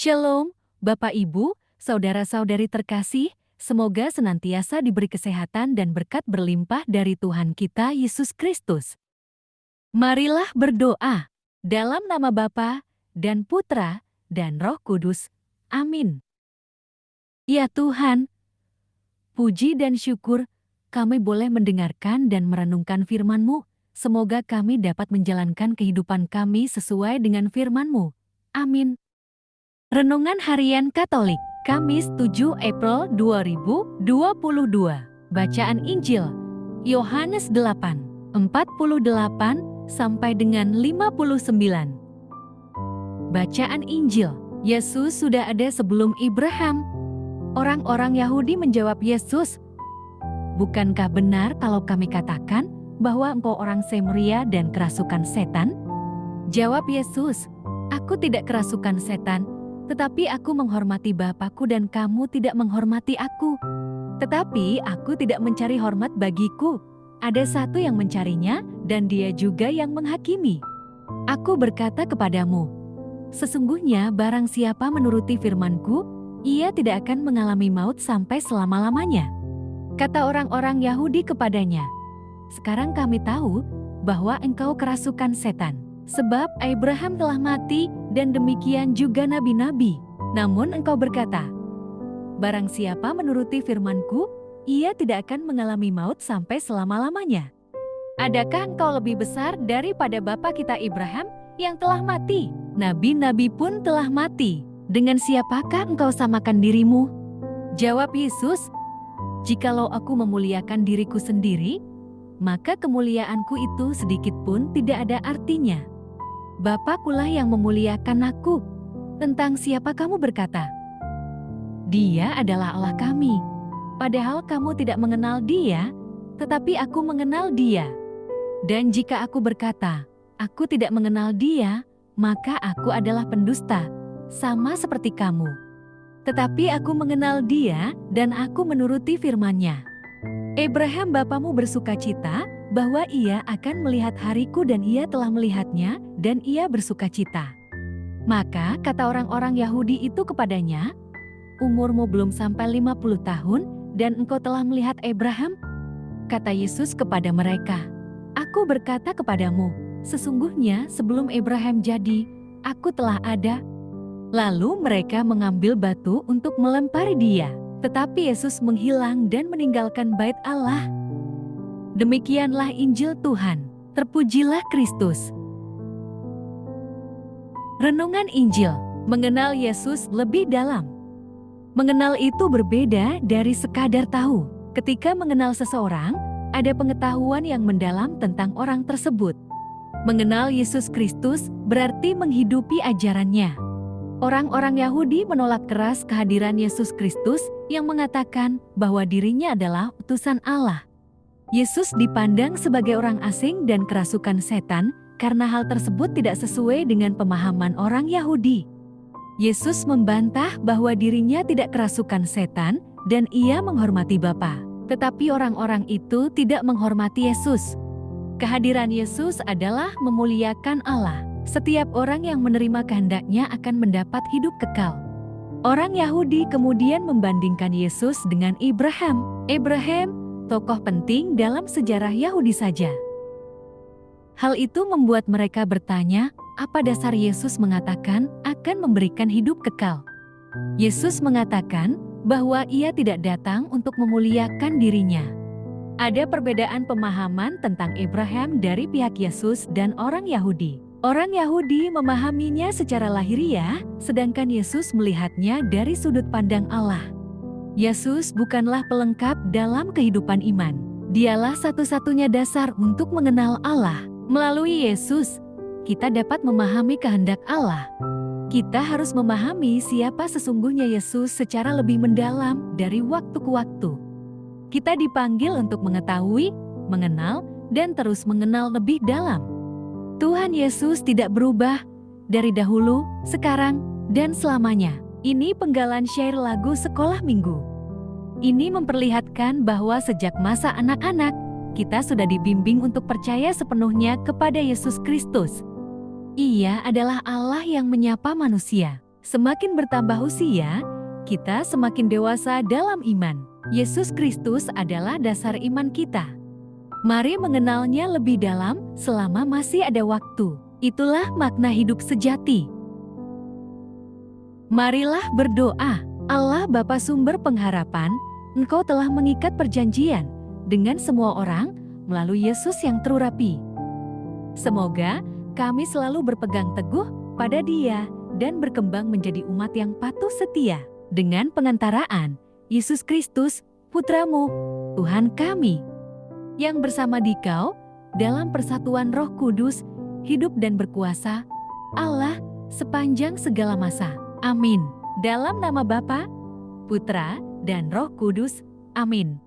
Shalom, Bapak Ibu, saudara-saudari terkasih, semoga senantiasa diberi kesehatan dan berkat berlimpah dari Tuhan kita Yesus Kristus. Marilah berdoa, dalam nama Bapa dan Putra dan Roh Kudus. Amin. Ya Tuhan, puji dan syukur kami boleh mendengarkan dan merenungkan firman-Mu. Semoga kami dapat menjalankan kehidupan kami sesuai dengan firman-Mu. Amin. Renungan Harian Katolik, Kamis 7 April 2022. Bacaan Injil, Yohanes 8, 48 sampai dengan 59. Bacaan Injil, Yesus sudah ada sebelum Abraham. Orang-orang Yahudi menjawab Yesus, "Bukankah benar kalau kami katakan bahwa engkau orang Samaria dan kerasukan setan?" Jawab Yesus, "Aku tidak kerasukan setan, tetapi aku menghormati Bapakku dan kamu tidak menghormati aku. Tetapi aku tidak mencari hormat bagiku. Ada satu yang mencarinya dan dia juga yang menghakimi. Aku berkata kepadamu, sesungguhnya barang siapa menuruti firman-Ku, ia tidak akan mengalami maut sampai selama-lamanya." Kata orang-orang Yahudi kepadanya, "Sekarang kami tahu bahwa engkau kerasukan setan. Sebab Abraham telah mati dan demikian juga nabi-nabi. Namun engkau berkata, barang siapa menuruti firman-Ku, ia tidak akan mengalami maut sampai selama-lamanya. Adakah engkau lebih besar daripada bapa kita Abraham yang telah mati? Nabi-nabi pun telah mati. Dengan siapakah engkau samakan dirimu?" Jawab Yesus, "Jikalau aku memuliakan diriku sendiri, maka kemuliaanku itu sedikit pun tidak ada artinya. Bapakkulah yang memuliakan aku. Tentang siapa kamu berkata, Dia adalah Allah kami. Padahal kamu tidak mengenal Dia, tetapi aku mengenal Dia. Dan jika aku berkata, aku tidak mengenal Dia, maka aku adalah pendusta, sama seperti kamu. Tetapi aku mengenal Dia dan aku menuruti firman-Nya. Abraham bapamu bersukacita bahwa ia akan melihat hariku dan ia telah melihatnya dan ia bersukacita." Maka kata orang-orang Yahudi itu kepadanya, "Umurmu belum sampai 50 tahun dan engkau telah melihat Abraham?" Kata Yesus kepada mereka, "Aku berkata kepadamu, sesungguhnya sebelum Abraham jadi, aku telah ada." Lalu mereka mengambil batu untuk melempari dia. Tetapi Yesus menghilang dan meninggalkan bait Allah. Demikianlah Injil Tuhan. Terpujilah Kristus. Renungan Injil, mengenal Yesus lebih dalam. Mengenal itu berbeda dari sekadar tahu. Ketika mengenal seseorang, ada pengetahuan yang mendalam tentang orang tersebut. Mengenal Yesus Kristus berarti menghidupi ajarannya. Orang-orang Yahudi menolak keras kehadiran Yesus Kristus yang mengatakan bahwa dirinya adalah utusan Allah. Yesus dipandang sebagai orang asing dan kerasukan setan karena hal tersebut tidak sesuai dengan pemahaman orang Yahudi. Yesus membantah bahwa dirinya tidak kerasukan setan dan ia menghormati Bapa. Tetapi orang-orang itu tidak menghormati Yesus. Kehadiran Yesus adalah memuliakan Allah. Setiap orang yang menerima kehendak-Nya akan mendapat hidup kekal. Orang Yahudi kemudian membandingkan Yesus dengan Abraham. Abraham, tokoh penting dalam sejarah Yahudi saja. Hal itu membuat mereka bertanya, apa dasar Yesus mengatakan akan memberikan hidup kekal? Yesus mengatakan bahwa Ia tidak datang untuk memuliakan dirinya. Ada perbedaan pemahaman tentang Abraham dari pihak Yesus dan orang Yahudi. Orang Yahudi memahaminya secara lahiriah, sedangkan Yesus melihatnya dari sudut pandang Allah. Yesus bukanlah pelengkap dalam kehidupan iman. Dialah satu-satunya dasar untuk mengenal Allah. Melalui Yesus, kita dapat memahami kehendak Allah. Kita harus memahami siapa sesungguhnya Yesus secara lebih mendalam dari waktu ke waktu. Kita dipanggil untuk mengetahui, mengenal, dan terus mengenal lebih dalam. Tuhan Yesus tidak berubah dari dahulu, sekarang, dan selamanya. Ini penggalan syair lagu sekolah minggu. Ini memperlihatkan bahwa sejak masa anak-anak, kita sudah dibimbing untuk percaya sepenuhnya kepada Yesus Kristus. Ia adalah Allah yang menyapa manusia. Semakin bertambah usia, kita semakin dewasa dalam iman. Yesus Kristus adalah dasar iman kita. Mari mengenalnya lebih dalam selama masih ada waktu. Itulah makna hidup sejati. Marilah berdoa. Allah Bapa sumber pengharapan, Engkau telah mengikat perjanjian dengan semua orang melalui Yesus yang terurapi. Semoga kami selalu berpegang teguh pada Dia dan berkembang menjadi umat yang patuh setia dengan pengantaraan Yesus Kristus, Putramu, Tuhan kami, yang bersama Dikau dalam persatuan Roh Kudus, hidup dan berkuasa, Allah, sepanjang segala masa. Amin. Dalam nama Bapa, Putra, dan Roh Kudus. Amin.